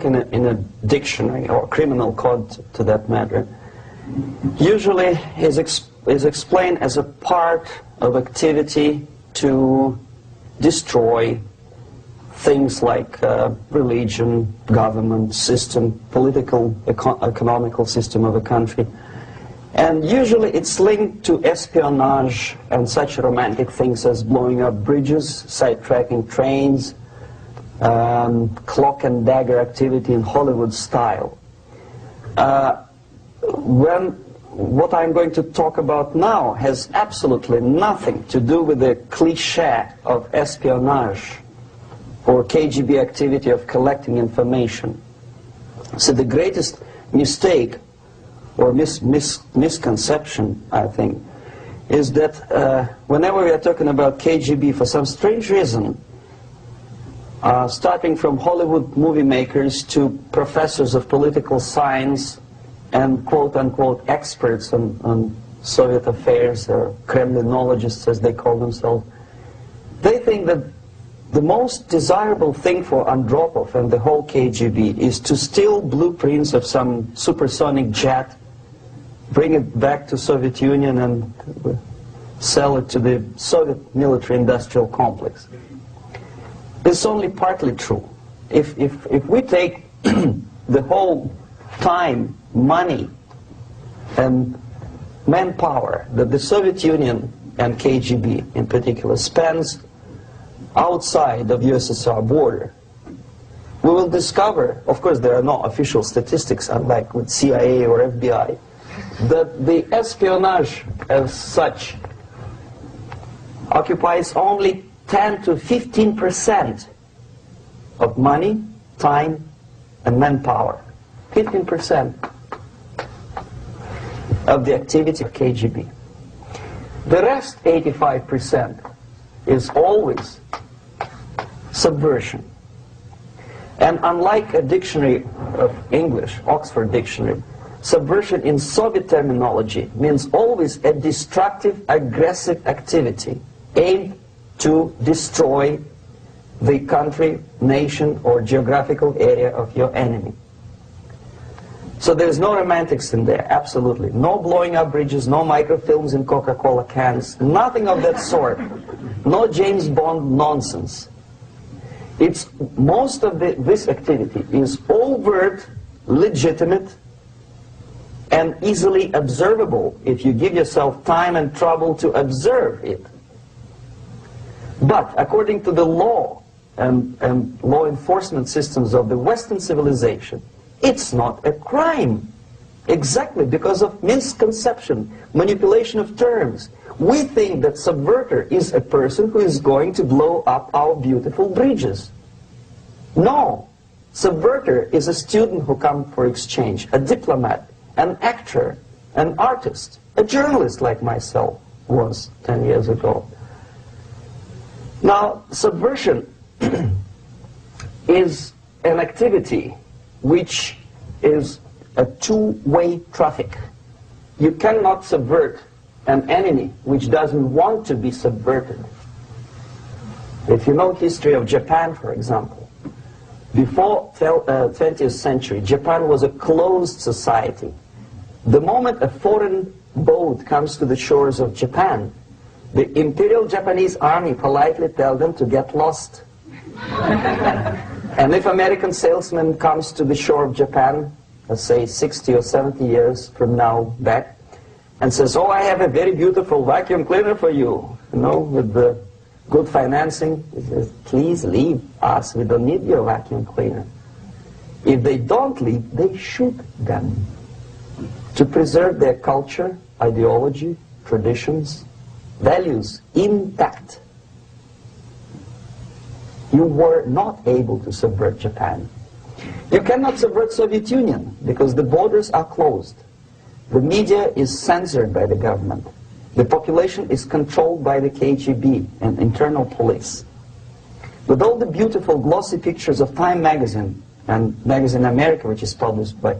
in a dictionary or criminal code to that matter, usually is explained as a part of activity to destroy things like religion, government, system, political, economical system of a country. And usually it's linked to espionage and such romantic things as blowing up bridges, sidetracking trains, cloak and dagger activity in Hollywood style. What I'm going to talk about now has absolutely nothing to do with the cliché of espionage or KGB activity of collecting information. So the greatest mistake or misconception, I think, is that whenever we are talking about KGB, for some strange reason, starting from Hollywood movie makers to professors of political science and quote-unquote experts on Soviet affairs, or Kremlinologists as they call themselves, they think that the most desirable thing for Andropov and the whole KGB is to steal blueprints of some supersonic jet, bring it back to Soviet Union and sell it to the Soviet military-industrial complex. It's only partly true. If we take the whole time, money, and manpower that the Soviet Union and KGB in particular spends outside of USSR border, we will discover, of course there are no official statistics unlike with CIA or FBI, that the espionage as such occupies only 10 to 15% of money, time, and manpower. 15% of the activity of KGB. The rest, 85%, is always subversion. And unlike a dictionary of English, Oxford Dictionary, subversion in Soviet terminology means always a destructive, aggressive activity aimed to destroy the country, nation, or geographical area of your enemy. So there's no romantics in there, absolutely. No blowing up bridges, no microfilms in Coca-Cola cans, nothing of that sort. No James Bond nonsense. It's most of this activity is overt, legitimate, and easily observable if you give yourself time and trouble to observe it. But according to the law and law enforcement systems of the Western civilization, it's not a crime. Exactly because of misconception, manipulation of terms. We think that subverter is a person who is going to blow up our beautiful bridges. No. Subverter is a student who comes for exchange, a diplomat, an actor, an artist, a journalist like myself was 10 years ago. Now, subversion is an activity which is a two-way traffic. You cannot subvert an enemy which doesn't want to be subverted. If you know history of Japan, for example, before 20th century, Japan was a closed society. The moment a foreign boat comes to the shores of Japan, the Imperial Japanese Army politely tells them to get lost. And if American salesman comes to the shore of Japan, let's say 60 or 70 years from now back, and says, oh, I have a very beautiful vacuum cleaner for you, with the good financing, he says, please leave us, we don't need your vacuum cleaner. If they don't leave, they shoot them to preserve their culture, ideology, traditions, values intact. You were not able to subvert Japan. You cannot subvert Soviet Union because the borders are closed. The media is censored by the government. The population is controlled by the KGB and internal police. With all the beautiful glossy pictures of Time magazine and Magazine America, which is published by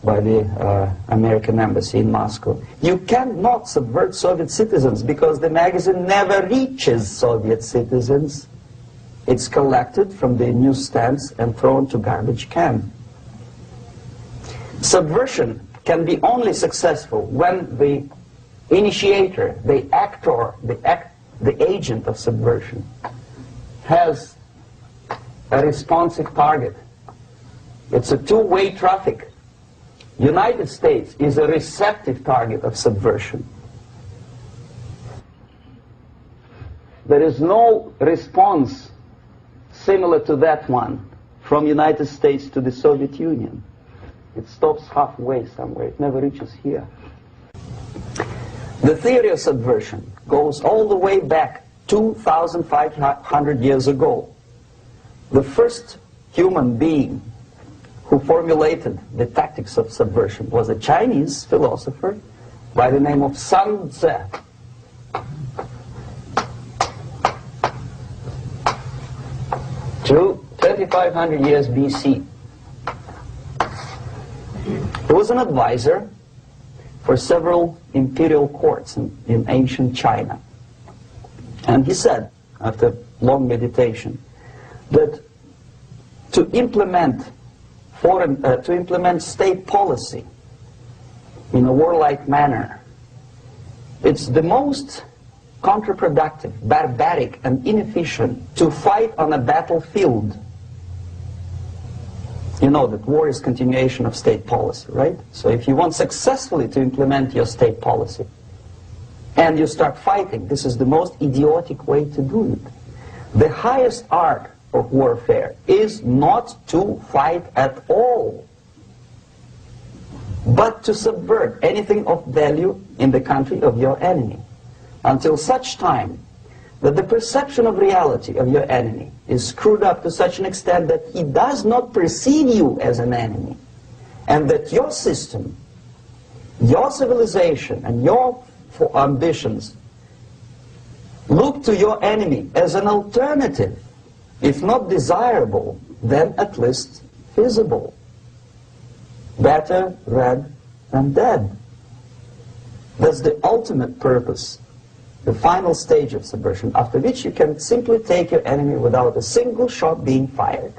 the American embassy in Moscow, you cannot subvert Soviet citizens because the magazine never reaches Soviet citizens. It's collected from the newsstands and thrown to garbage can. Subversion can be only successful when the initiator, the actor, the agent of subversion has a responsive target. It's a two-way traffic. United States is a receptive target of subversion. There is no response similar to that one from United States to the Soviet Union. It stops halfway somewhere. It never reaches here. The theory of subversion goes all the way back 2,500 years ago. The first human being who formulated the tactics of subversion was a Chinese philosopher by the name of Sun Tzu. 2,500 years BC. He was an advisor for several imperial courts in ancient China. And he said, after long meditation, that to implement state policy in a warlike manner, it's the most counterproductive, barbaric, and inefficient to fight on a battlefield. You know that war is continuation of state policy, right? So if you want successfully to implement your state policy and you start fighting, this is the most idiotic way to do it. The highest art of warfare is not to fight at all, but to subvert anything of value in the country of your enemy, until such time that the perception of reality of your enemy is screwed up to such an extent that he does not perceive you as an enemy, and that your system, your civilization, and your ambitions look to your enemy as an alternative, if not desirable, then at least feasible. Better red than dead. That's the ultimate purpose, the final stage of subversion, after which you can simply take your enemy without a single shot being fired,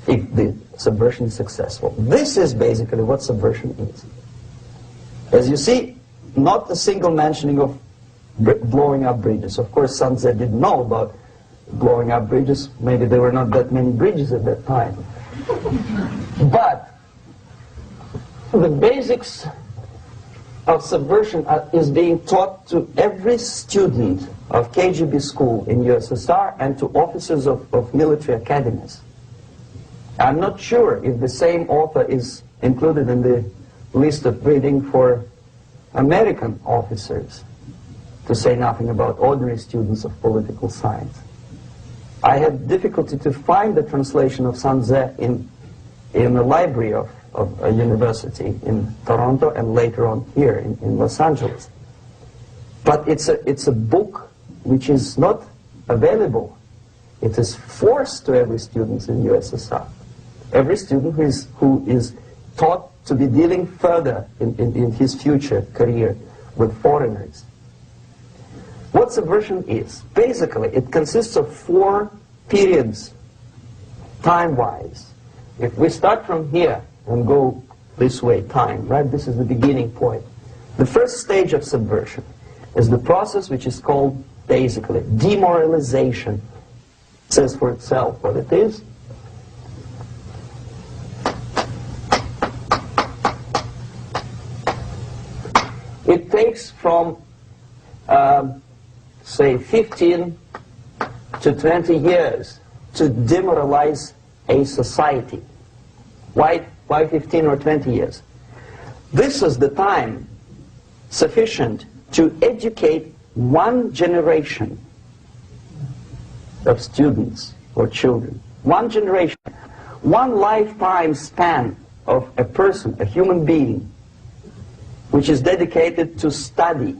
if the subversion is successful. This is basically what subversion is. As you see, not a single mentioning of blowing up bridges. Of course, Sun Tzu didn't know about blowing up bridges. Maybe there were not that many bridges at that time. But the basics of subversion is being taught to every student of KGB school in USSR and to officers of military academies. I'm not sure if the same author is included in the list of reading for American officers, to say nothing about ordinary students of political science. I had difficulty to find the translation of Sun Tzu in the library of a university in Toronto and later on here in Los Angeles. But it's a book which is not available. It is forced to every student in USSR. Every student who is taught to be dealing further in his future career with foreigners. What subversion is? Basically, it consists of 4 periods, time-wise. If we start from here and go this way, time, right? This is the beginning point. The first stage of subversion is the process which is called, basically, demoralization. It says for itself what it is. It takes from, say, 15 to 20 years to demoralize a society. Why 15 or 20 years? This is the time sufficient to educate one generation of students or children. One generation, one lifetime span of a person, a human being, which is dedicated to study,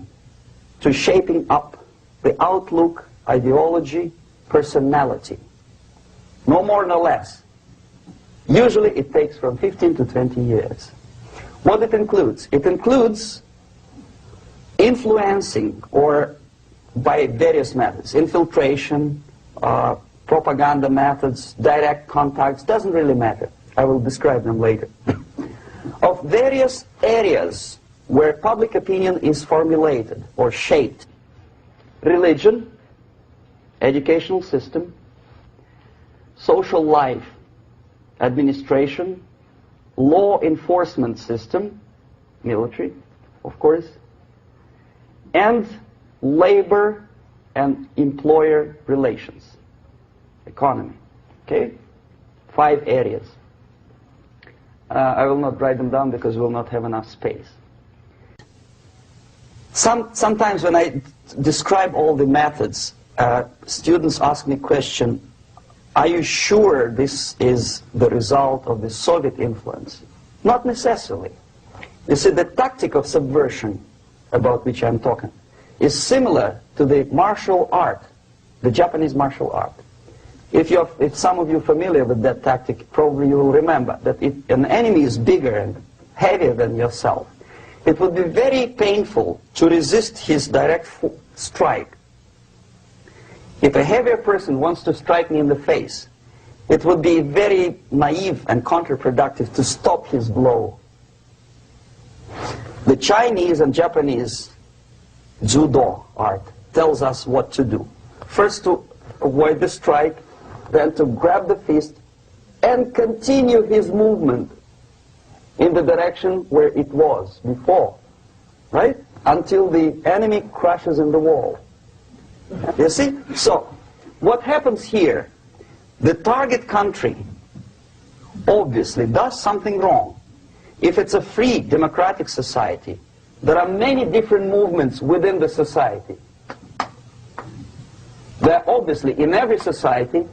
to shaping up the outlook, ideology, personality. No more, no less. Usually it takes from 15 to 20 years. What it includes? It includes influencing, or by various methods, infiltration, propaganda methods, direct contacts, doesn't really matter. I will describe them later. Of various areas where public opinion is formulated or shaped: religion, educational system, social life, administration, law enforcement system, military, of course, and labor and employer relations, economy. Okay? 5 areas. I will not write them down because we will not have enough space. Sometimes when I describe all the methods, students ask me question, are you sure this is the result of the Soviet influence? Not necessarily. You see, the tactic of subversion, about which I'm talking, is similar to the martial art, the Japanese martial art. If some of you are familiar with that tactic, probably you will remember that if an enemy is bigger and heavier than yourself, it would be very painful to resist his direct strike. If a heavier person wants to strike me in the face, it would be very naive and counterproductive to stop his blow. The Chinese and Japanese judo art tells us what to do. First, to avoid the strike, then to grab the fist and continue his movement in the direction where it was before, right? Until the enemy crashes in the wall. You see? So, what happens here? The target country obviously does something wrong. If it's a free democratic society, there are many different movements within the society. There obviously, in every society,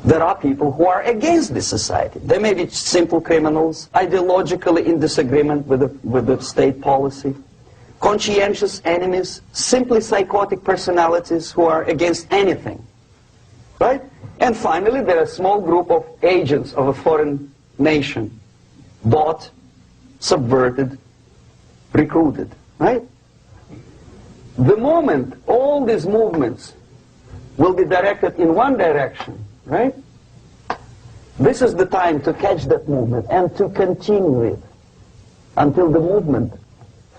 there are people who are against this society. They may be simple criminals, ideologically in disagreement with the state policy, conscientious enemies, simply psychotic personalities who are against anything, right? And finally, there are a small group of agents of a foreign nation, bought, subverted, recruited, right? The moment all these movements will be directed in one direction, right? This is the time to catch that movement and to continue it until the movement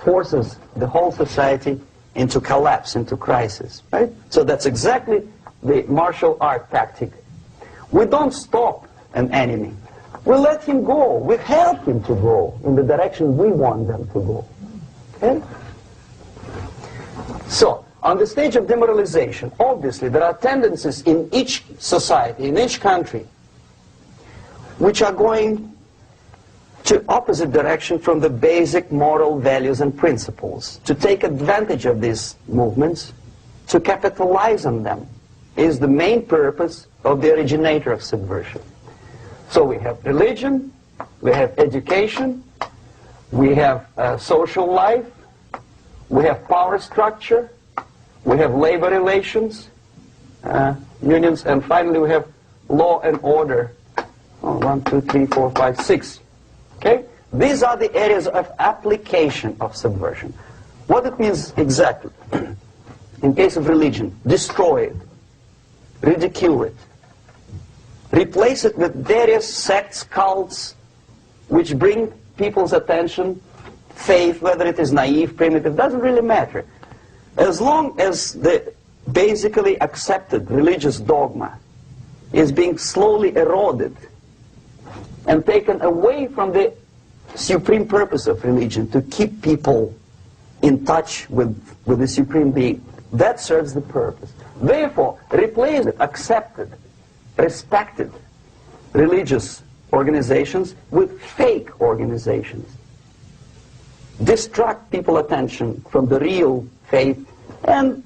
forces the whole society into collapse, into crisis, right? So that's exactly the martial art tactic. We don't stop an enemy. We let him go. We help him to go in the direction we want them to go. Okay? So, on the stage of demoralization, obviously there are tendencies in each society, in each country, which are going to opposite direction from the basic moral values and principles. To take advantage of these movements, to capitalize on them, is the main purpose of the originator of subversion. So we have religion, we have education, we have social life, we have power structure, we have labor relations, unions, and finally we have law and order. 1, 2, 3, 4, 5, 6. Okay? These are the areas of application of subversion. What it means exactly? In case of religion, destroy it, ridicule it, replace it with various sects, cults, which bring people's attention, faith, whether it is naive, primitive, doesn't really matter. As long as the basically accepted religious dogma is being slowly eroded and taken away from the supreme purpose of religion, to keep people in touch with the supreme being, that serves the purpose. Therefore, replace it, accepted, respected religious organizations with fake organizations. Distract people's attention from the real faith and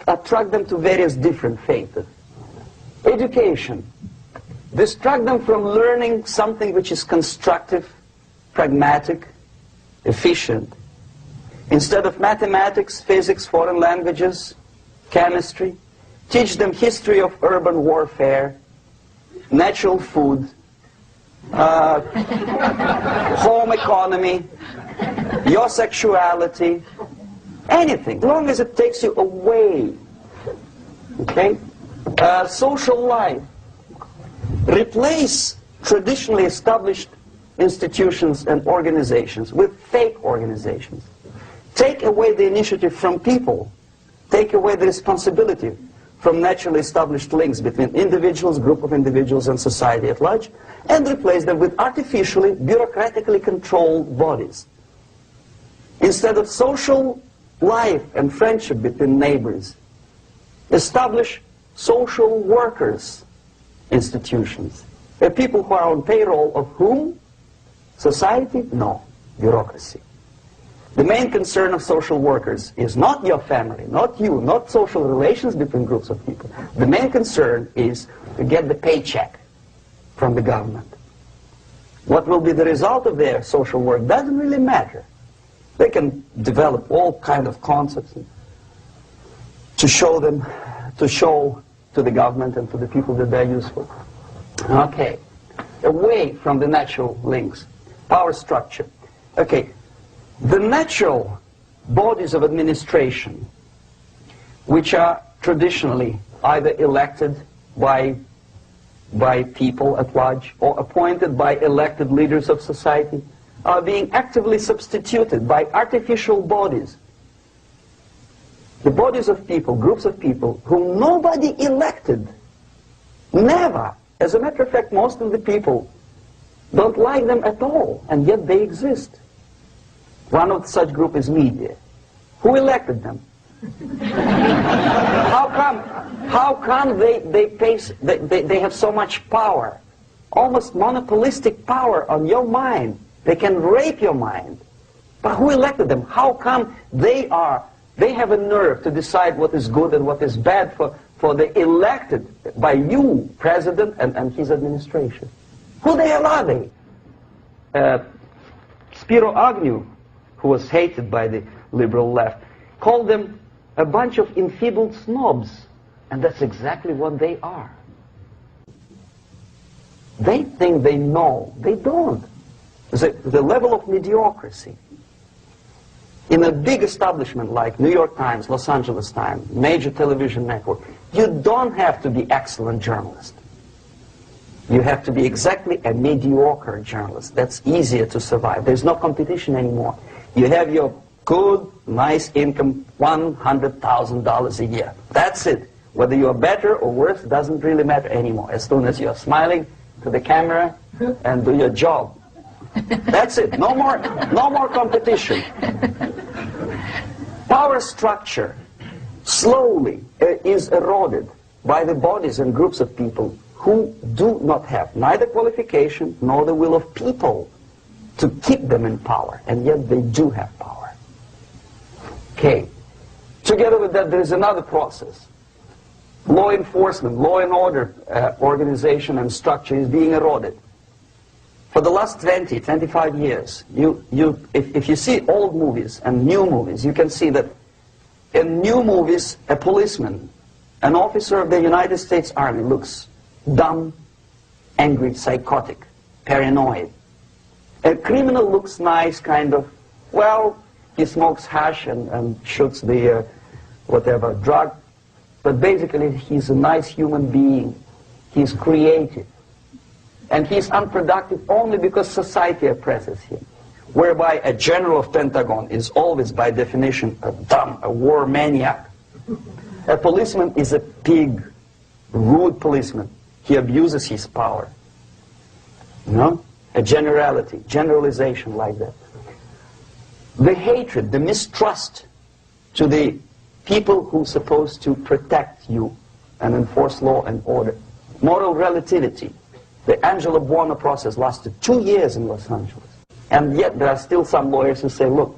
attract them to various different faiths. Education. Distract them from learning something which is constructive, pragmatic, efficient. Instead of mathematics, physics, foreign languages, chemistry, teach them history of urban warfare, natural food, home economy, your sexuality, anything, as long as it takes you away, okay, Social life. Replace traditionally established institutions and organizations with fake organizations. Take away the initiative from people. Take away the responsibility from naturally established links between individuals, group of individuals, and society at large, and replace them with artificially, bureaucratically controlled bodies. Instead of social life and friendship between neighbors, establish social workers institutions. They're people who are on payroll of whom? Society? No. Bureaucracy. The main concern of social workers is not your family, not you, not social relations between groups of people. The main concern is to get the paycheck from the government. What will be the result of their social work doesn't really matter. They can develop all kind of concepts to show to the government and to the people that they're useful. Okay, away from the natural links. Power structure. Okay, the natural bodies of administration, which are traditionally either elected by people at large or appointed by elected leaders of society, are being actively substituted by artificial bodies. The bodies of people, groups of people, whom nobody elected. Never. As a matter of fact, most of the people don't like them at all, and yet they exist. One of such group is media. Who elected them? How come they have so much power? Almost monopolistic power on your mind. They can rape your mind. But who elected them? How come they have a nerve to decide what is good and what is bad for the elected by you, president, and his administration? Who the hell are they? Spiro Agnew, who was hated by the liberal left, called them a bunch of enfeebled snobs. And that's exactly what they are. They think they know. They don't. The level of mediocrity. In a big establishment like New York Times, Los Angeles Times, major television network, you don't have to be excellent journalist. You have to be exactly a mediocre journalist. That's easier to survive. There's no competition anymore. You have your good, nice income, $100,000 a year. That's it. Whether you're better or worse doesn't really matter anymore. As soon as you're smiling to the camera and do your job. That's it. No more competition. Power structure slowly is eroded by the bodies and groups of people who do not have neither qualification nor the will of people to keep them in power, and yet they do have power. Okay. Together with that, there is another process. Law enforcement, law and order organization and structure is being eroded. For the last 20, 25 years, if you see old movies and new movies, you can see that in new movies, a policeman, an officer of the United States Army looks dumb, angry, psychotic, paranoid. A criminal looks nice, kind of, well, he smokes hash and shoots the whatever drug, but basically he's a nice human being. He's creative. And he's unproductive only because society oppresses him. Whereby a general of Pentagon is always, by definition, a dumb, a war maniac. A policeman is a pig, rude policeman. He abuses his power. You know? A generality, generalization like that. The hatred, the mistrust to the people who are supposed to protect you and enforce law and order. Moral relativity. The Angelo Buono process lasted 2 years in Los Angeles. And yet there are still some lawyers who say, look,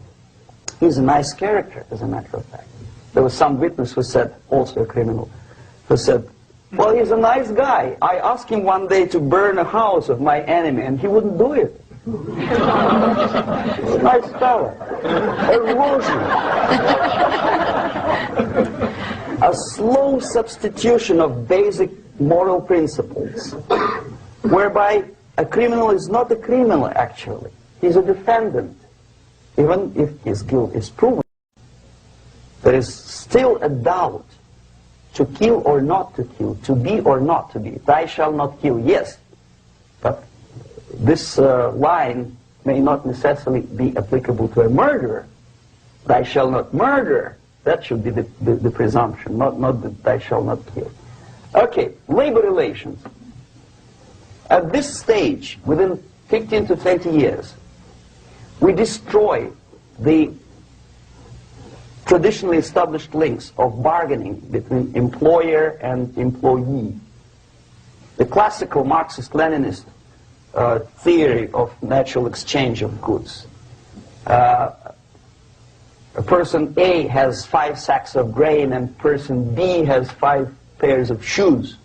he's a nice character, as a matter of fact. There was some witness who said, also a criminal, who said, well, he's a nice guy. I asked him one day to burn a house of my enemy, and he wouldn't do it. Nice fella. Erosion. A slow substitution of basic moral principles, whereby a criminal is not a criminal, actually. He's a defendant. Even if his guilt is proven, there is still a doubt to kill or not to kill, to be or not to be. Thou shalt not kill, yes. But this line may not necessarily be applicable to a murderer. Thou shalt not murder. That should be the presumption, not that thou shalt not kill. Okay, labor relations. At this stage, within 15 to 20 years, we destroy the traditionally established links of bargaining between employer and employee. The classical Marxist-Leninist theory of natural exchange of goods. A person A has 5 sacks of grain and person B has 5 pairs of shoes.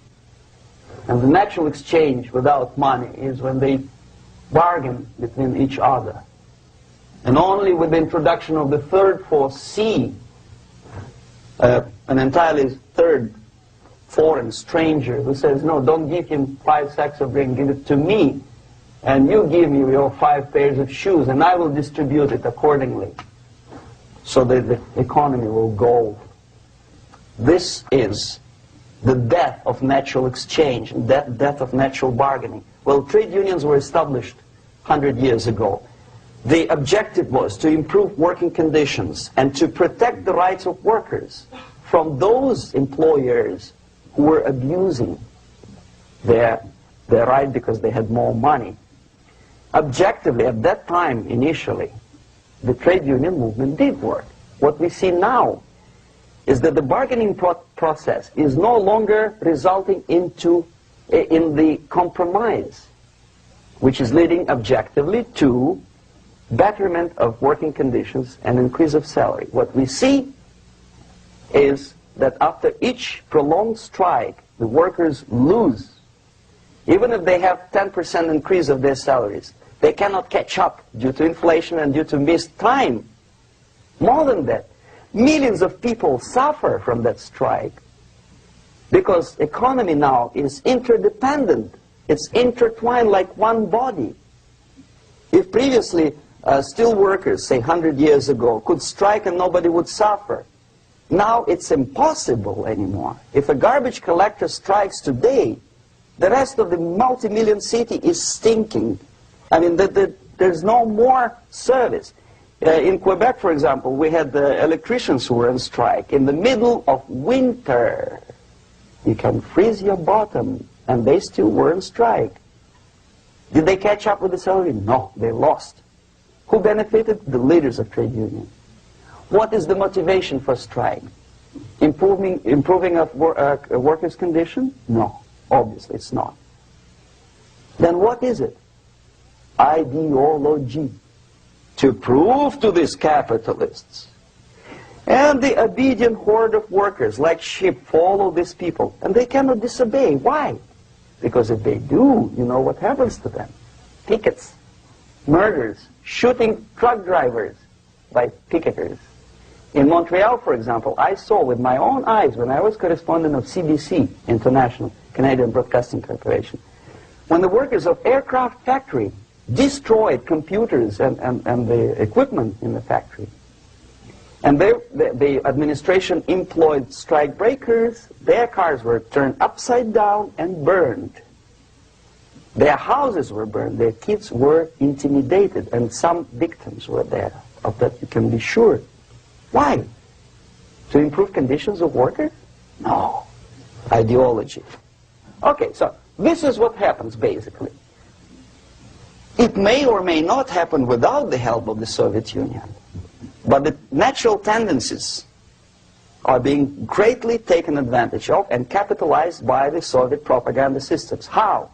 And the natural exchange without money is when they bargain between each other. And only with the introduction of the third force, C, an entirely third foreign stranger who says, no, don't give him 5 sacks of grain, give it to me, and you give me your 5 pairs of shoes, and I will distribute it accordingly, so that the economy will go. This is the death of natural exchange, death of natural bargaining. Well, trade unions were established 100 years ago. The objective was to improve working conditions and to protect the rights of workers from those employers who were abusing their right because they had more money. Objectively, at that time, initially, the trade union movement did work. What we see now is that the bargaining process is no longer resulting in the compromise, which is leading objectively to betterment of working conditions and increase of salary. What we see is that after each prolonged strike, the workers lose. Even if they have 10% increase of their salaries, they cannot catch up due to inflation and due to missed time. More than that, millions of people suffer from that strike because economy now is interdependent. It's intertwined like one body. If previously steel workers, say 100 years ago, could strike and nobody would suffer, now it's impossible anymore. If a garbage collector strikes today, the rest of the multi-million city is stinking. I mean, there's no more service. In Quebec, for example, we had the electricians who were on strike in the middle of winter. You can freeze your bottom, and they still were on strike. Did they catch up with the salary? No, they lost. Who benefited? The leaders of trade unions. What is the motivation for strike? Improving of a workers' condition? No, obviously it's not. Then what is it? Ideology. To prove to these capitalists. And the obedient horde of workers, like sheep, follow these people. And they cannot disobey. Why? Because if they do, you know what happens to them. Pickets, murders, shooting truck drivers by picketers. In Montreal, for example, I saw with my own eyes when I was correspondent of CBC, International, Canadian Broadcasting Corporation, when the workers of aircraft factory destroyed computers and the equipment in the factory. And the administration employed strike breakers. Their cars were turned upside down and burned. Their houses were burned. Their kids were intimidated. And some victims were there. Of that you can be sure. Why? To improve conditions of workers? No. Ideology. Okay, so this is what happens basically. It may or may not happen without the help of the Soviet Union. But the natural tendencies are being greatly taken advantage of and capitalized by the Soviet propaganda systems. How?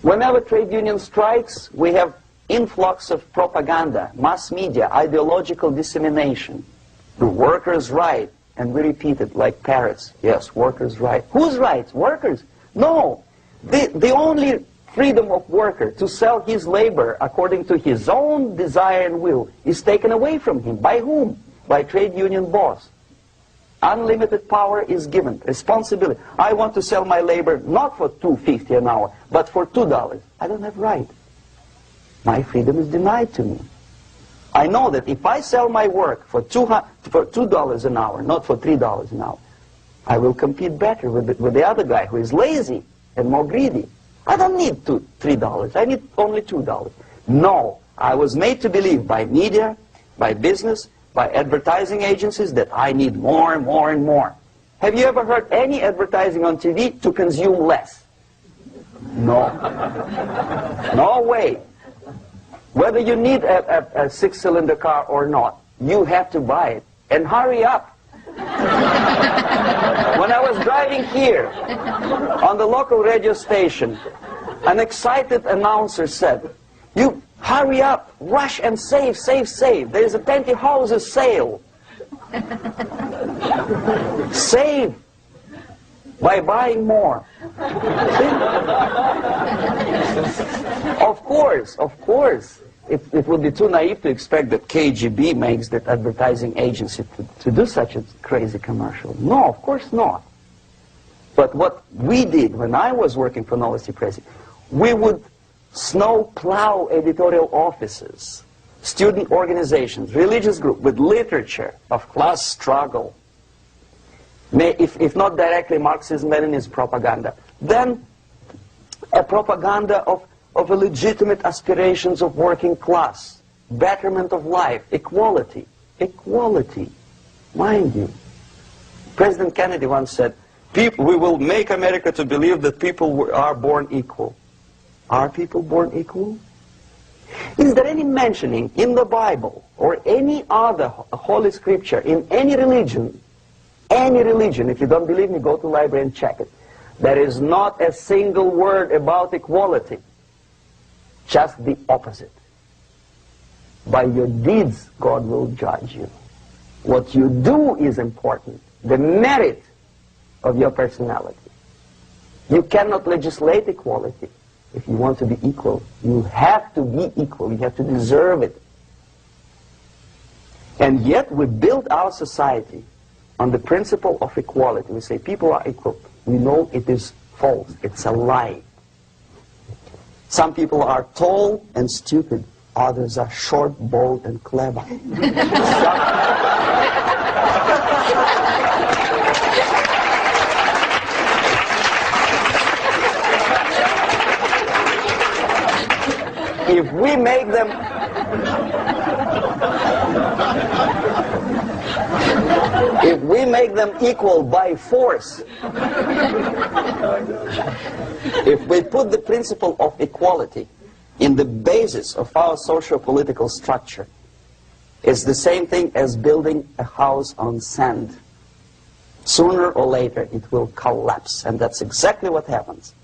Whenever trade union strikes, we have influx of propaganda, mass media, ideological dissemination. The workers' right, and we repeat it like parrots. Yes, workers' right. Whose rights? Workers? No. The only freedom of worker to sell his labor according to his own desire and will is taken away from him. By whom? By trade union boss. Unlimited power is given. Responsibility. I want to sell my labor not for $2.50 an hour, but for $2. I don't have right. My freedom is denied to me. I know that if I sell my work for $2 an hour, not for $3 an hour, I will compete better with the other guy who is lazy and more greedy. I don't need $3. I need only $2. No, I was made to believe by media, by business, by advertising agencies that I need more and more and more. Have you ever heard any advertising on TV to consume less? No. No way. Whether you need a six-cylinder car or not, you have to buy it. And hurry up. When I was driving here, on the local radio station, an excited announcer said, "You hurry up, rush and save, save, save. There is a pantyhose sale." Save by buying more. Of course. It would be too naive to expect that KGB makes that advertising agency to do such a crazy commercial. No, of course not. But what we did when I was working for Novosti Press, we would snow plow editorial offices, student organizations, religious groups with literature of class struggle, if not directly Marxism-Leninism propaganda, then a propaganda of a legitimate aspirations of working class, betterment of life, equality. Equality, mind you. President Kennedy once said, we will make America to believe that people are born equal. Are people born equal? Is there any mentioning in the Bible or any other holy scripture in any religion, if you don't believe me, go to the library and check it, there is not a single word about equality. Just the opposite. By your deeds, God will judge you. What you do is important. The merit of your personality. You cannot legislate equality. If you want to be equal, you have to be equal. You have to deserve it. And yet we build our society on the principle of equality. We say people are equal. We know it is false. It's a lie. Some people are tall and stupid. Others are short, bold, and clever. If we make them equal by force, if we put the principle of equality in the basis of our socio-political structure, it's the same thing as building a house on sand. Sooner or later it will collapse, and that's exactly what happens.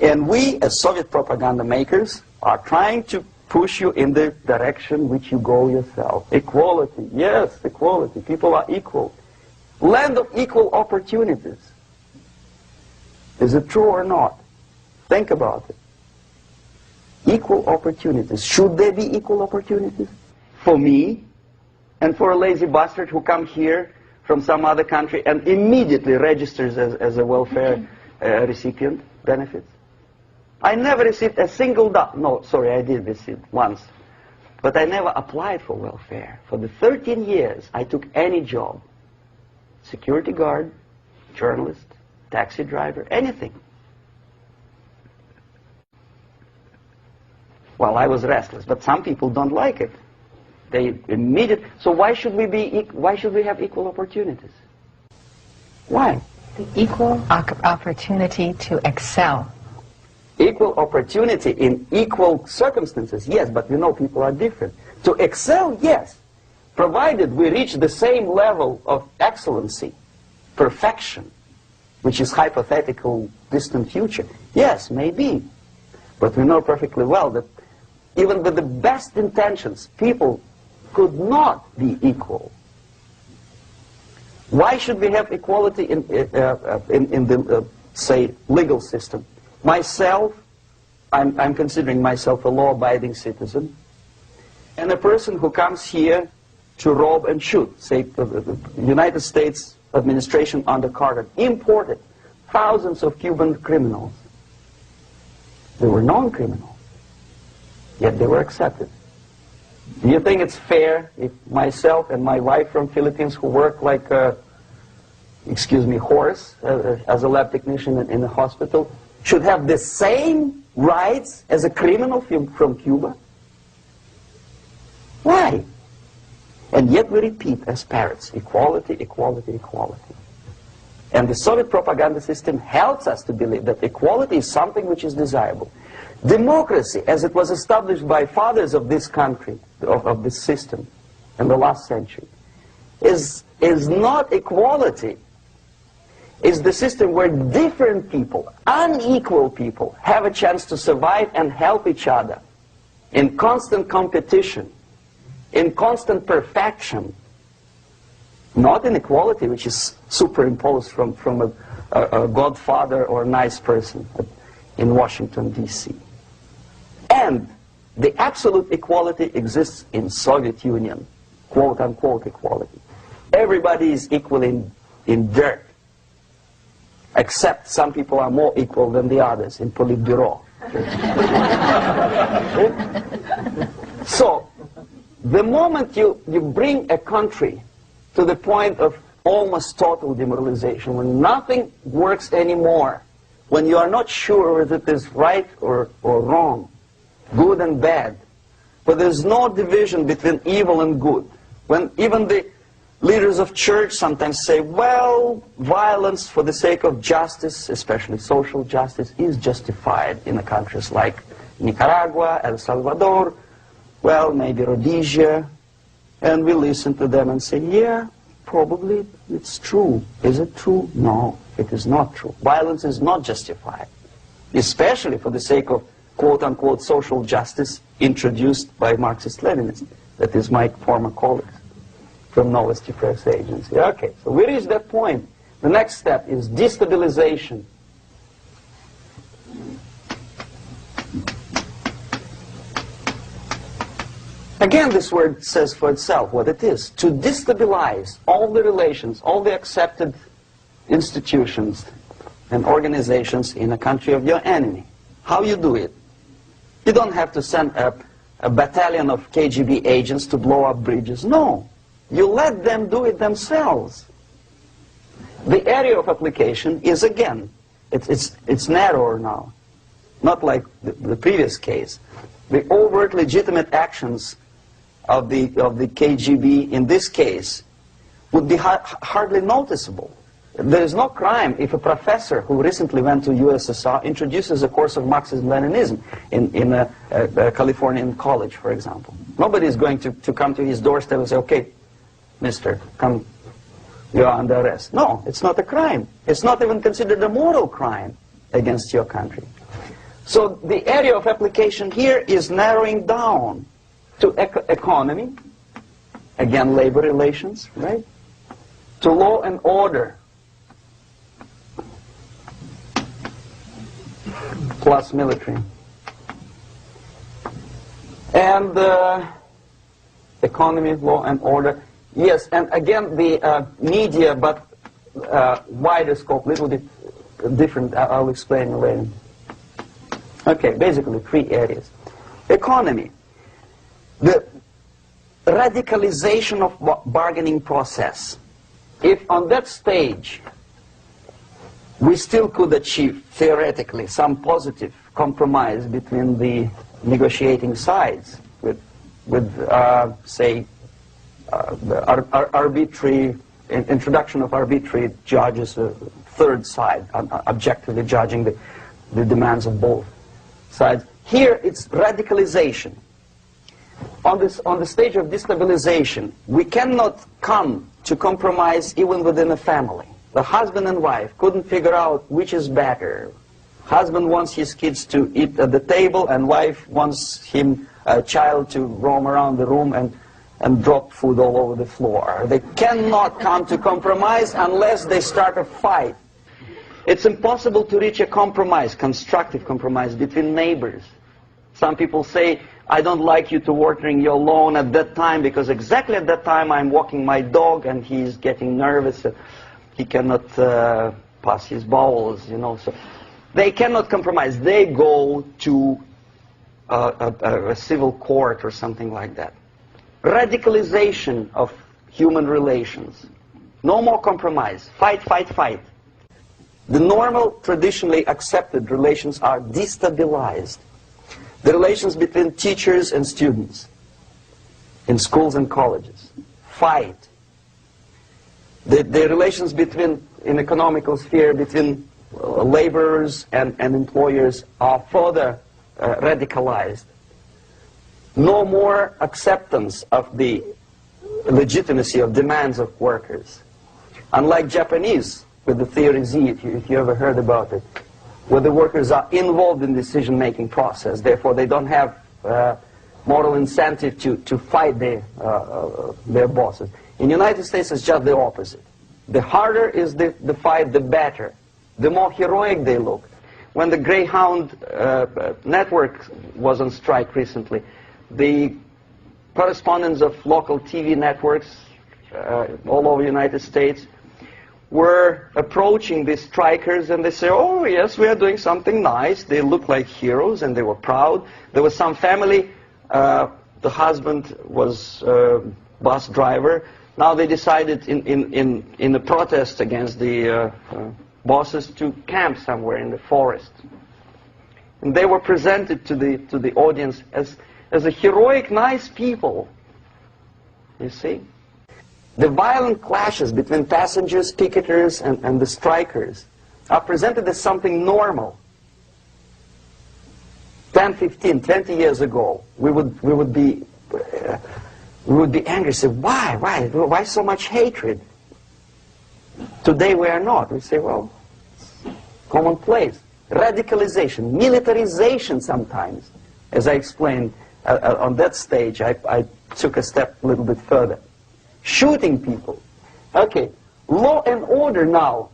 And we, as Soviet propaganda makers, are trying to push you in the direction which you go yourself. Equality, yes, equality. People are equal. Land of equal opportunities. Is it true or not? Think about it. Equal opportunities. Should there be equal opportunities? For me, and for a lazy bastard who comes here from some other country and immediately registers as a welfare recipient, benefits. I never received a single dollar. No, sorry, I did receive once. But I never applied for welfare. For the 13 years, I took any job. Security guard, journalist, taxi driver, anything. Well, I was restless, but some people don't like it. They immediately. So why should we have equal opportunities? Why? The equal opportunity to excel. Equal opportunity in equal circumstances, yes, but you know people are different. To excel, yes, provided we reach the same level of excellency, perfection, which is hypothetical, distant future. Yes, maybe. But we know perfectly well that even with the best intentions, people could not be equal. Why should we have equality in the, say, legal system? Myself, I'm considering myself a law-abiding citizen, and a person who comes here to rob and shoot, say, the United States administration under Carter imported thousands of Cuban criminals. They were non-criminals, yet they were accepted. Do you think it's fair if myself and my wife from Philippines, who work like excuse me, horse as a lab technician in a hospital should have the same rights as a criminal from Cuba? Why? And yet we repeat as parrots, equality, equality, equality. And the Soviet propaganda system helps us to believe that equality is something which is desirable. Democracy, as it was established by fathers of this country, of this system in the last century, is not equality. It's the system where different people, unequal people, have a chance to survive and help each other in constant competition, in constant perfection, not in equality, which is superimposed from a godfather or a nice person in Washington, D.C. And the absolute equality exists in Soviet Union, quote-unquote equality. Everybody is equal in dirt, except some people are more equal than the others in Politburo. So, the moment you bring a country to the point of almost total demoralization, when nothing works anymore, when you are not sure whether it is right or wrong, good and bad, but there's no division between evil and good, when even the leaders of church sometimes say, well, violence for the sake of justice, especially social justice, is justified in the countries like Nicaragua, El Salvador, well, maybe Rhodesia, and we listen to them and say, yeah, probably it's true. Is it true? No, it is not true. Violence is not justified, especially for the sake of quote-unquote social justice introduced by Marxist-Leninists, that is my former colleagues from Novosti Press Agency. Okay, so we reached that point. The next step is destabilization. Again, this word says for itself what it is. To destabilize all the relations, all the accepted institutions and organizations in a country of your enemy. How you do it? You don't have to send a battalion of KGB agents to blow up bridges. No. You let them do it themselves. The area of application is, again, it's narrower now. Not like the previous case. The overt legitimate actions of the KGB in this case would be hardly noticeable. There is no crime if a professor who recently went to USSR introduces a course of Marxism-Leninism in a Californian college, for example. Nobody is going to come to his doorstep and say, okay, mister, come, you are under arrest. No, it's not a crime. It's not even considered a moral crime against your country. So the area of application here is narrowing down to economy, again labor relations, right? To law and order, plus military. And economy, law and order. Yes, and again the media, but wider scope, little bit different. I'll explain later. Okay, basically 3 areas. Economy. The radicalization of bargaining process. If on that stage we still could achieve, theoretically, some positive compromise between the negotiating sides with say, arbitrary, introduction of arbitrary judges, a third side, objectively judging the demands of both sides. Here it's radicalization. On the stage of destabilization, we cannot come to compromise even within a family. The husband and wife couldn't figure out which is better. Husband wants his kids to eat at the table, and wife wants a child to roam around the room and drop food all over the floor. They cannot come to compromise unless they start a fight. It's impossible to reach a compromise, constructive compromise, between neighbors. Some people say, I don't like you to watering your lawn at that time because exactly at that time I'm walking my dog and he's getting nervous. He cannot pass his bowels, you know. So they cannot compromise. They go to a civil court or something like that. Radicalization of human relations. No more compromise. Fight, fight, fight. The normal, traditionally accepted relations are destabilized. The relations between teachers and students in schools and colleges. Fight. The relations between, in economical sphere, between laborers and employers are further radicalized. No more acceptance of the legitimacy of demands of workers. Unlike Japanese, with the theory Z, if you ever heard about it, where the workers are involved in the decision-making process, therefore they don't have moral incentive to fight their bosses. In the United States, it's just the opposite. The harder is the fight, the better. The more heroic they look. When the Greyhound network was on strike recently, the correspondents of local TV networks all over the United States were approaching these strikers, and they say, oh yes, we are doing something nice. They look like heroes, and they were proud. There was some family, the husband was bus driver. Now they decided in a protest against the bosses to camp somewhere in the forest. And they were presented to the audience as a heroic, nice people. You see? The violent clashes between passengers, picketers, and the strikers are presented as something normal. 10, 15, 20 years ago, we would be angry, say, why so much hatred? Today we are not. We say, well, commonplace. Radicalization, militarization sometimes. As I explained on that stage, I took a step a little bit further. Shooting people. Okay, law and order now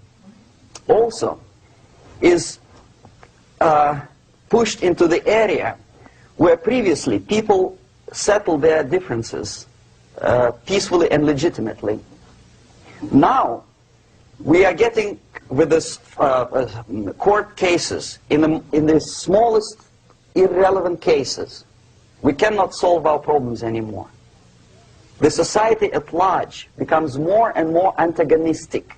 also is pushed into the area where previously people settled their differences peacefully and legitimately. Now we are getting with this court cases in the smallest irrelevant cases. We cannot solve our problems anymore. The society at large becomes more and more antagonistic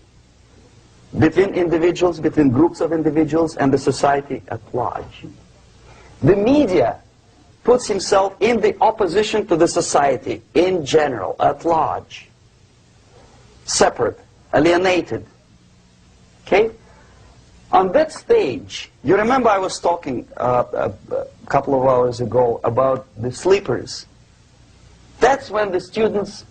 between individuals, between groups of individuals, and the society at large. The media puts himself in the opposition to the society in general, at large. Separate, alienated. Okay? On that stage, you remember I was talking a couple of hours ago about the sleepers. That's when the students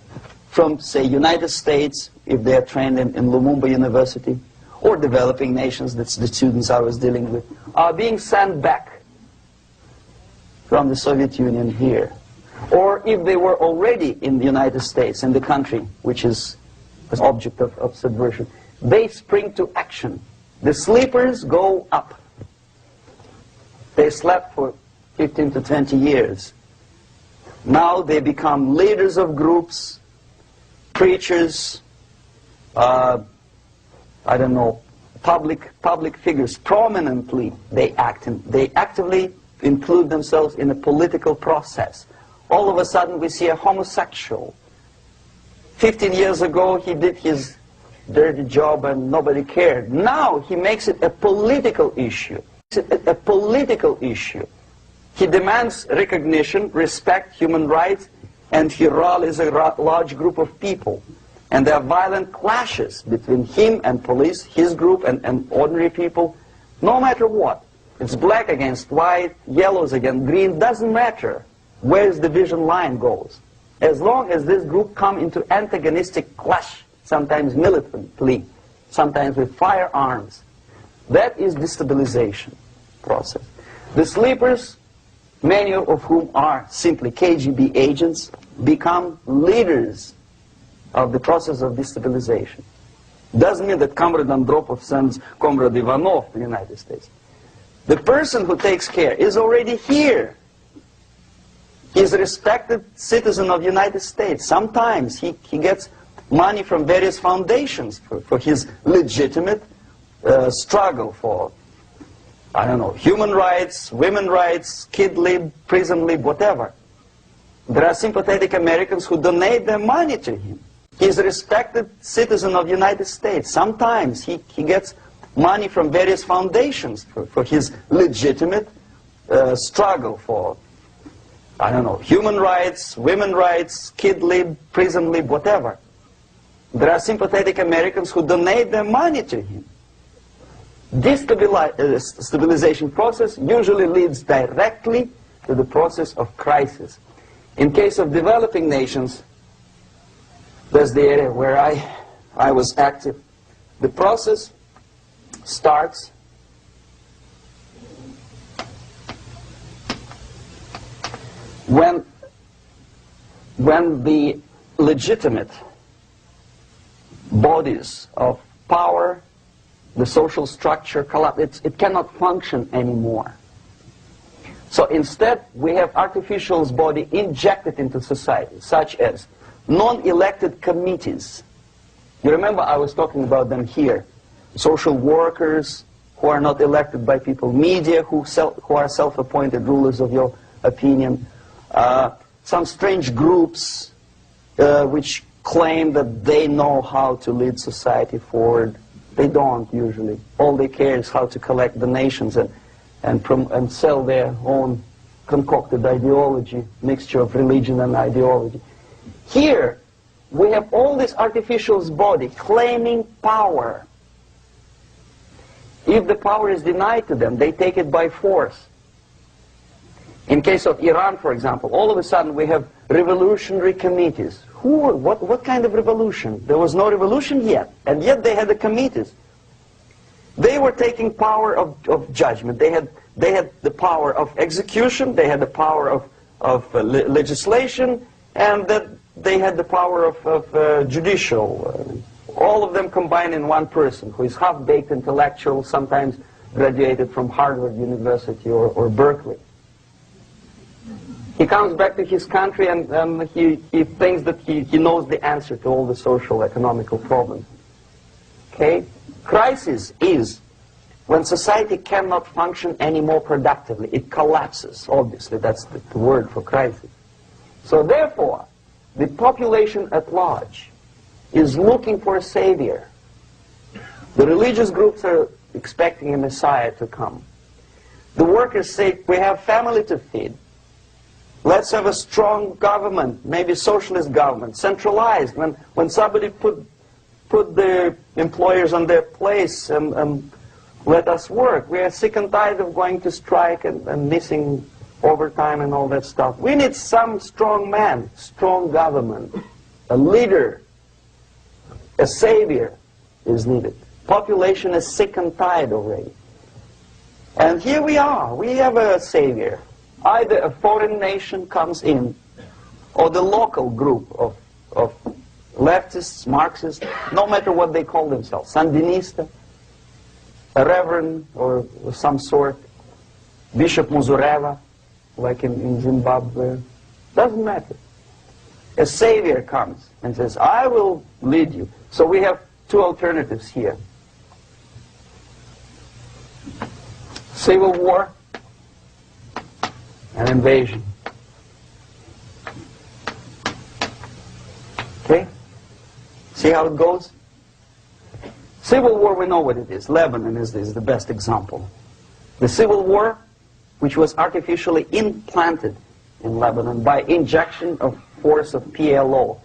from, say, United States, if they are trained in Lumumba University, or developing nations, that's the students I was dealing with, are being sent back from the Soviet Union here. Or if they were already in the United States, in the country which is the object of subversion, they spring to action. The sleepers go up. They slept for 15 to 20 years. Now they become leaders of groups, preachers, I don't know, public figures. Prominently they actively include themselves in a political process. All of a sudden we see a homosexual. 15 years ago he did his dirty job and nobody cared. Now he makes it a political issue. It's a political issue. He demands recognition, respect, human rights, and he rallies a large group of people. And there are violent clashes between him and police, his group and ordinary people, no matter what. It's black against white, yellows against green, doesn't matter where the division line goes. As long as this group come into antagonistic clash, sometimes militantly, sometimes with firearms, that is destabilization process. The sleepers, many of whom are simply KGB agents, become leaders of the process of destabilization. Doesn't mean that Comrade Andropov sends Comrade Ivanov to the United States. The person who takes care is already here. He's a respected citizen of the United States. Sometimes he gets money from various foundations for his legitimate struggle for, I don't know, human rights, women's rights, kid lib, prison lib, whatever. There are sympathetic Americans who donate their money to him. He's a respected citizen of the United States. Sometimes he gets money from various foundations for his legitimate struggle for, I don't know, human rights, women's rights, kid lib, prison lib, whatever. There are sympathetic Americans who donate their money to him. This stabilization process usually leads directly to the process of crisis. In case of developing nations, that's the area where I was active. The process starts when the legitimate bodies of power, the social structure collapse. It cannot function anymore. So instead, we have artificial body injected into society, such as non-elected committees. You remember I was talking about them here. Social workers who are not elected by people, media who are self-appointed rulers of your opinion, some strange groups which claim that they know how to lead society forward. They don't usually. All they care is how to collect donations and sell their own concocted ideology, mixture of religion and ideology. Here, we have all this artificial body claiming power. If the power is denied to them, they take it by force. In case of Iran, for example, all of a sudden we have revolutionary committees. What kind of revolution? There was no revolution yet, and yet they had the committees. They were taking power of judgment. They had the power of execution, they had the power of legislation, and that they had the power of judicial. All of them combined in one person, who is half-baked intellectual, sometimes graduated from Harvard University or Berkeley. He comes back to his country and he thinks that he knows the answer to all the social, economical problems. Okay? Crisis is when society cannot function any more productively. It collapses, obviously. That's the word for crisis. So therefore, the population at large is looking for a savior. The religious groups are expecting a messiah to come. The workers say, we have family to feed. Let's have a strong government, maybe socialist government, centralized. When somebody put the employers on their place and let us work. We are sick and tired of going to strike and missing overtime and all that stuff. We need some strong man, strong government, a leader, a savior is needed. Population is sick and tired already. And here we are. We have a savior. Either a foreign nation comes in, or the local group of leftists, Marxists, no matter what they call themselves, Sandinista, a reverend or some sort, Bishop Muzureva, like in Zimbabwe, doesn't matter. A savior comes and says, I will lead you. So we have two alternatives here. Civil war and invasion. Okay? See how it goes? Civil war, we know what it is. Lebanon is the best example. The civil war, which was artificially implanted in Lebanon by injection of force of PLO,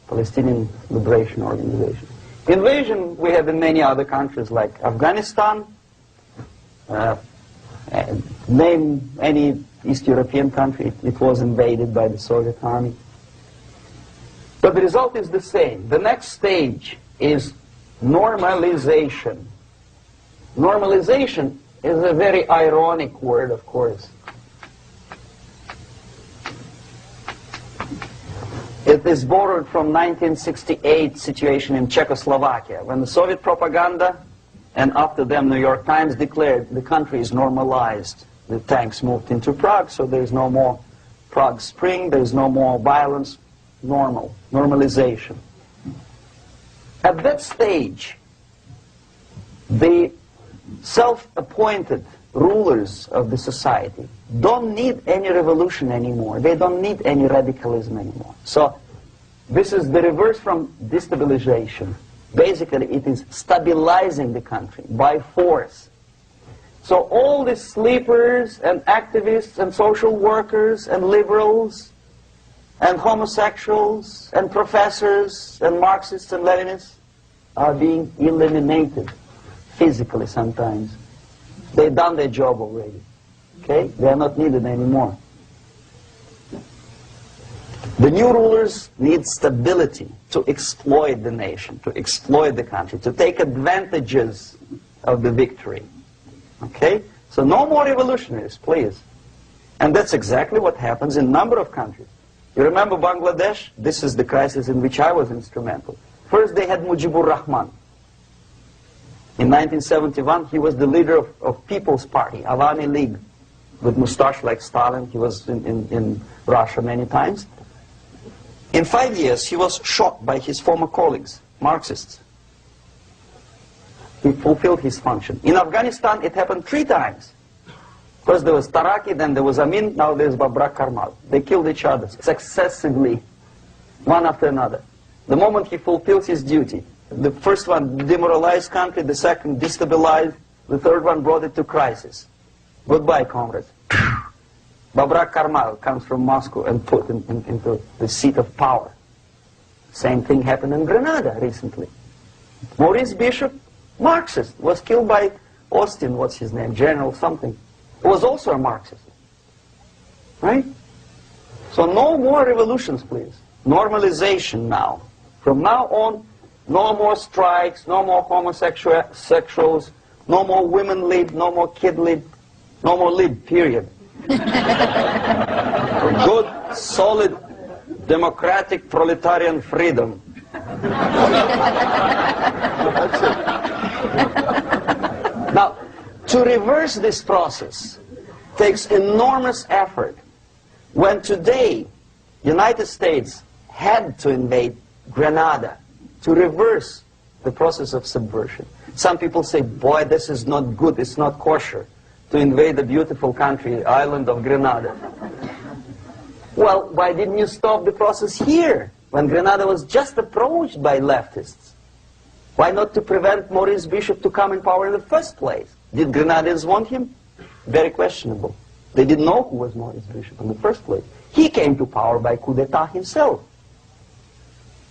Palestinian Liberation Organization. Invasion we have in many other countries like Afghanistan, name any East European country, it was invaded by the Soviet army. But the result is the same. The next stage is normalization. Normalization is a very ironic word, of course. It is borrowed from 1968 situation in Czechoslovakia, when the Soviet propaganda and after them New York Times declared the country is normalized. The tanks moved into Prague, so there's no more Prague Spring, there's no more violence. Normalization. At that stage, the self-appointed rulers of the society don't need any revolution anymore. They don't need any radicalism anymore. So This is the reverse from destabilization. Basically, it is stabilizing the country by force. So all the sleepers and activists and social workers and liberals and homosexuals and professors and Marxists and Leninists are being eliminated physically sometimes. They've done their job already. Okay? They are not needed anymore. The new rulers need stability to exploit the nation, to exploit the country, to take advantages of the victory. Okay? So no more revolutionaries, please. And that's exactly what happens in a number of countries. You remember Bangladesh? This is the crisis in which I was instrumental. First they had Mujibur Rahman. In 1971 he was the leader of People's Party, Awami League, with mustache like Stalin. He was in Russia many times. In 5 years he was shot by his former colleagues, Marxists. He fulfilled his function. In Afghanistan it happened 3 times. First there was Taraki, then there was Amin, now there's Babrak Karmal. They killed each other successively, one after another. The moment he fulfills his duty, the first one demoralized country, the second destabilized, the third one brought it to crisis. Goodbye, comrades. Babrak Karmal comes from Moscow and put into the seat of power. Same thing happened in Grenada recently. Maurice Bishop, Marxist, was killed by Austin, what's his name, General something, who was also a Marxist. Right? So no more revolutions, please. Normalization now. From now on, no more strikes, no more homosexuals, no more women lib, no more kid lib, no more lib, period. Good, solid, democratic, proletarian freedom. That's it. Now, to reverse this process takes enormous effort. When today, United States had to invade Grenada to reverse the process of subversion. Some people say, boy, this is not good, it's not kosher to invade the beautiful country, island of Grenada. Well, why didn't you stop the process here, when Grenada was just approached by leftists? Why not to prevent Maurice Bishop to come in power in the first place? Did Grenadians want him? Very questionable. They didn't know who was Maurice Bishop in the first place. He came to power by coup d'etat himself.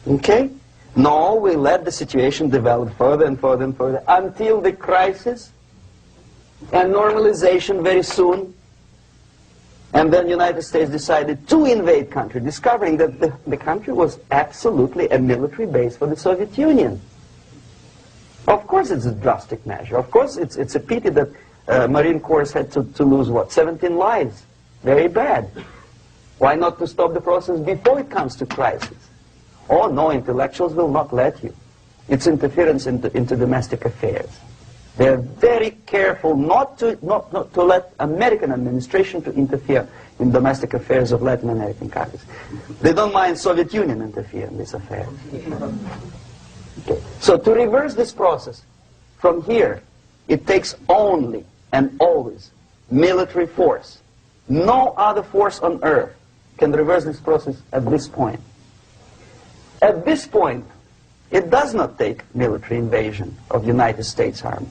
Okay? No, we let the situation develop further and further and further until the crisis and normalization very soon. And then the United States decided to invade country, discovering that the country was absolutely a military base for the Soviet Union. Of course it's a drastic measure. Of course it's a pity that Marine Corps had to lose, what, 17 lives. Very bad. Why not to stop the process before it comes to crisis? Oh no, intellectuals will not let you. It's interference into domestic affairs. They're very careful not to let American administration to interfere in domestic affairs of Latin American countries. They don't mind Soviet Union interfere in this affair. Okay. So to reverse this process, from here, it takes only and always military force. No other force on earth can reverse this process at this point. At this point, it does not take military invasion of the United States Army.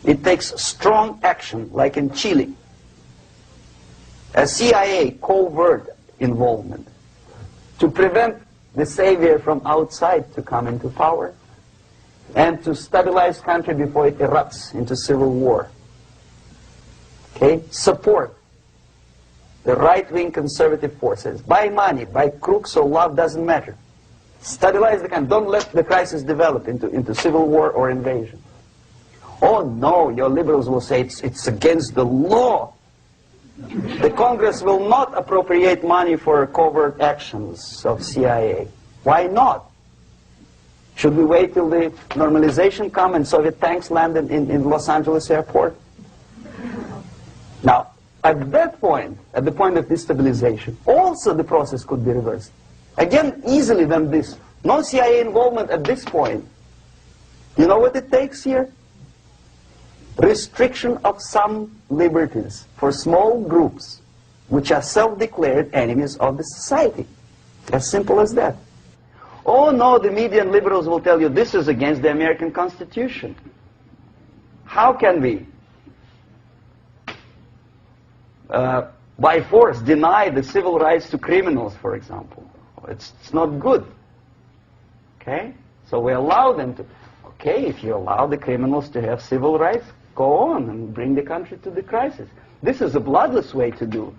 It takes strong action, like in Chile. A CIA covert involvement to prevent the savior from outside to come into power and to stabilize country before it erupts into civil war. Okay? Support the right-wing conservative forces. By money, by crooks or love, doesn't matter. Stabilize the country. Don't let the crisis develop into civil war or invasion. Oh no, your liberals will say it's against the law. The Congress will not appropriate money for covert actions of CIA. Why not? Should we wait till the normalization come and Soviet tanks land in Los Angeles airport? Now, at that point, at the point of destabilization, also the process could be reversed. Again, easily than this. No CIA involvement at this point. You know what it takes here? Restriction of some liberties for small groups which are self-declared enemies of the society. As simple as that. Oh no, the media and liberals will tell you this is against the American Constitution. How can we, by force, deny the civil rights to criminals, for example? It's not good. Okay? So we allow them to. Okay, if you allow the criminals to have civil rights, go on and bring the country to the crisis. This is a bloodless way to do.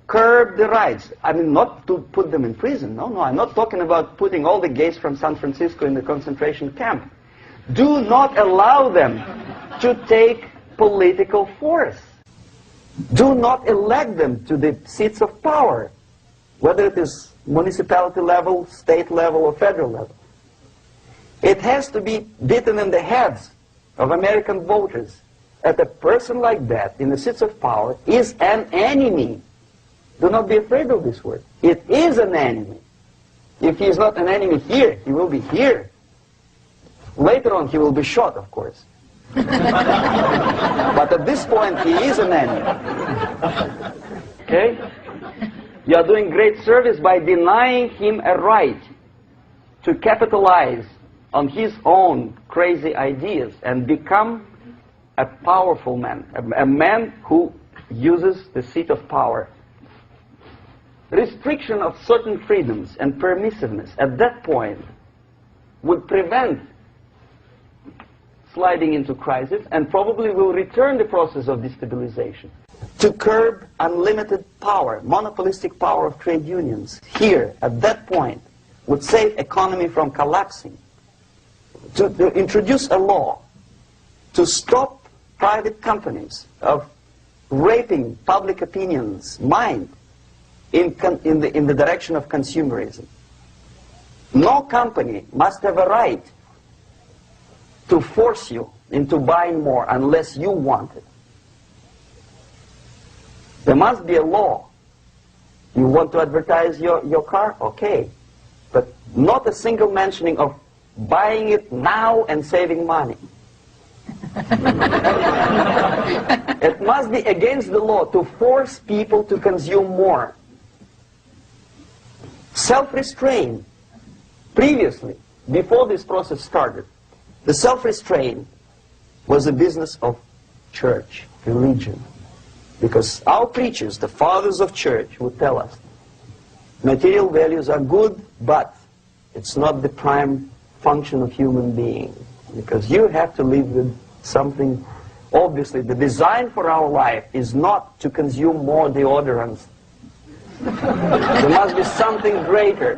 Curb the rights. I mean, not to put them in prison. No, I'm not talking about putting all the gays from San Francisco in the concentration camp. Do not allow them to take political force. Do not elect them to the seats of power, whether it is municipality level, state level, or federal level. It has to be beaten in the heads of American voters that a person like that in the seats of power is an enemy. Do not be afraid of this word. It is an enemy. If he is not an enemy here, he will be here. Later on, he will be shot, of course. But at this point, he is an enemy. Okay? You are doing great service by denying him a right to capitalize on his own crazy ideas and become a powerful man, a man who uses the seat of power. Restriction of certain freedoms and permissiveness at that point would prevent sliding into crisis and probably will return the process of destabilization. To curb unlimited power, monopolistic power of trade unions, here, at that point, would save economy from collapsing. To introduce a law to stop private companies of raping public opinion's mind in the direction of consumerism. No company must have a right to force you into buying more unless you want it. There must be a law. You want to advertise your car? Okay. But not a single mentioning of buying it now and saving money. It must be against the law to force people to consume more. Self-restraint. Previously, before this process started, the self-restraint was a business of church, religion. Because our preachers, the fathers of church, would tell us, material values are good, but it's not the prime function of human being. Because you have to live with something. Obviously, the design for our life is not to consume more deodorants. There must be something greater.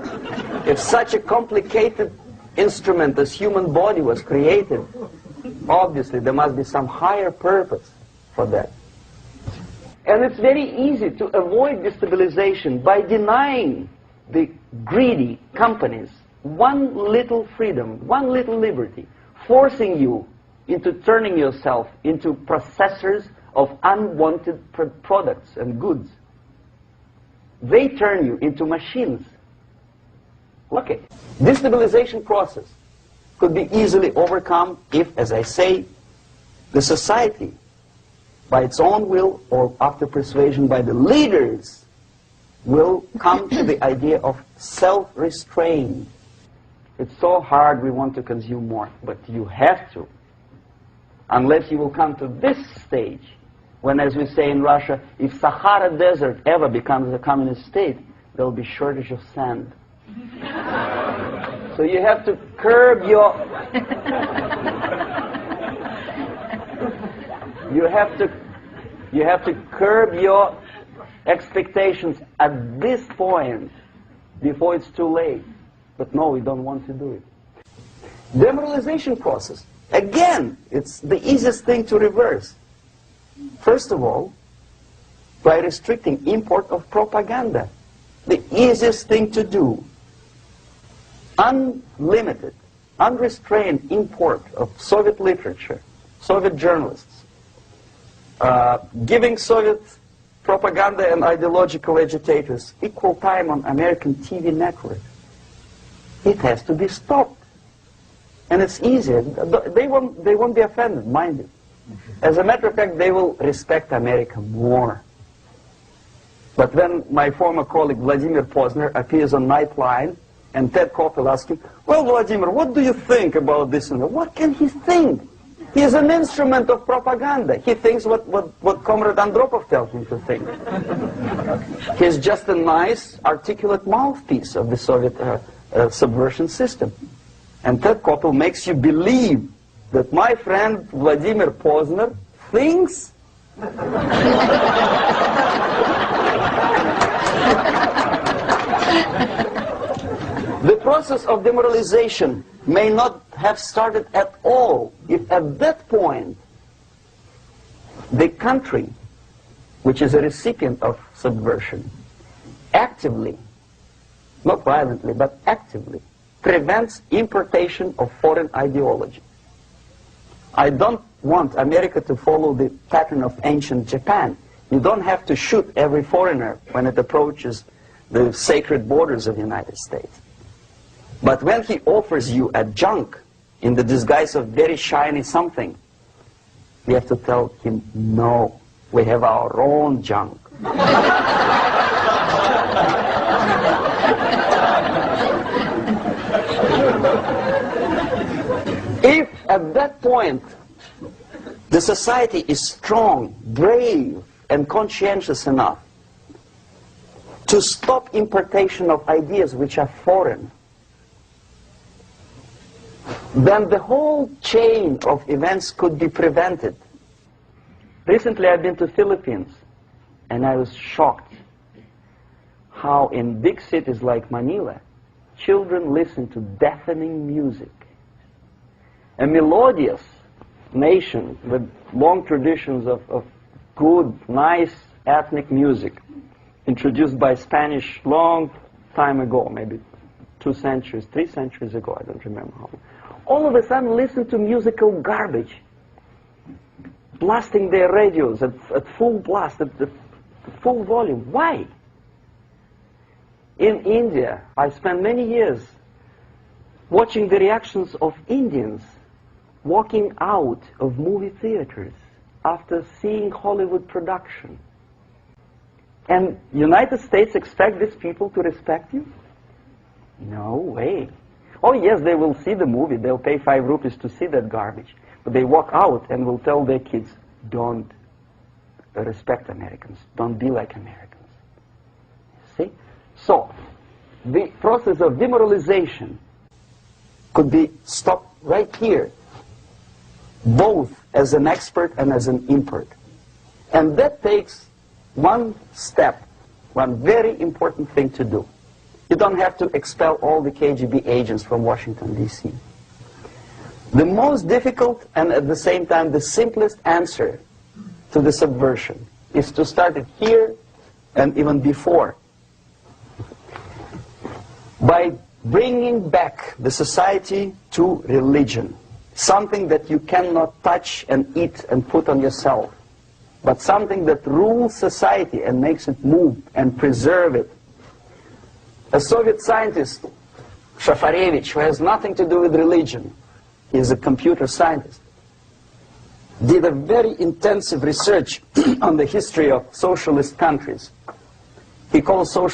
If such a complicated instrument as human body was created, obviously there must be some higher purpose for that. And it's very easy to avoid destabilization by denying the greedy companies one little freedom, one little liberty, forcing you into turning yourself into processors of unwanted products and goods. They turn you into machines. Okay. Destabilization process could be easily overcome if, as I say, the society, by its own will or after persuasion by the leaders, will come to the idea of self-restraint. It's so hard we want to consume more, but you have to. Unless you will come to this stage, when, as we say in Russia, if Sahara Desert ever becomes a communist state, there will be shortage of sand. So you have to curb your... you have to curb your expectations at this point before it's too late. But no, we don't want to do it. Demoralization process. Again, it's the easiest thing to reverse. First of all, by restricting import of propaganda. The easiest thing to do. Unlimited, unrestrained import of Soviet literature, Soviet journalists, giving Soviet propaganda and ideological agitators equal time on American TV networks. It has to be stopped. And it's easier. They won't be offended, mind you. As a matter of fact, they will respect America more. But when my former colleague Vladimir Posner appears on Nightline And Ted Koppel asked him, well, Vladimir, what do you think about this? And what can he think? He is an instrument of propaganda. He thinks what Comrade Andropov tells him to think. He's just a nice, articulate mouthpiece of the Soviet subversion system. And Ted Koppel makes you believe that my friend Vladimir Posner thinks the process of demoralization may not have started at all if at that point the country, which is a recipient of subversion, actively, not violently, but actively, prevents importation of foreign ideology. I don't want America to follow the pattern of ancient Japan. You don't have to shoot every foreigner when it approaches the sacred borders of the United States. But when he offers you a junk in the disguise of very shiny something, we have to tell him, no, we have our own junk. If at that point the society is strong, brave, and conscientious enough to stop importation of ideas which are foreign, then the whole chain of events could be prevented. Recently I've been to the Philippines, and I was shocked how in big cities like Manila, children listen to deafening music. A melodious nation with long traditions of good, nice ethnic music, introduced by Spanish long time ago, maybe 2 centuries, 3 centuries ago, I don't remember how. All of a sudden listen to musical garbage, blasting their radios at full blast, at full volume. Why? In India, I spent many years watching the reactions of Indians walking out of movie theaters after seeing Hollywood production. And United States expect these people to respect you? No way. Oh yes, they will see the movie, they'll pay 5 rupees to see that garbage. But they walk out and will tell their kids, don't respect Americans, don't be like Americans. See? So, the process of demoralization could be stopped right here, both as an expert and as an import. And that takes one step, one very important thing to do. You don't have to expel all the KGB agents from Washington, D.C. The most difficult and at the same time the simplest answer to the subversion is to start it here and even before, by bringing back the society to religion, something that you cannot touch and eat and put on yourself, but something that rules society and makes it move and preserve it. A Soviet scientist, Shafarevich, who has nothing to do with religion, he is a computer scientist, did a very intensive research on the history of socialist countries. He calls social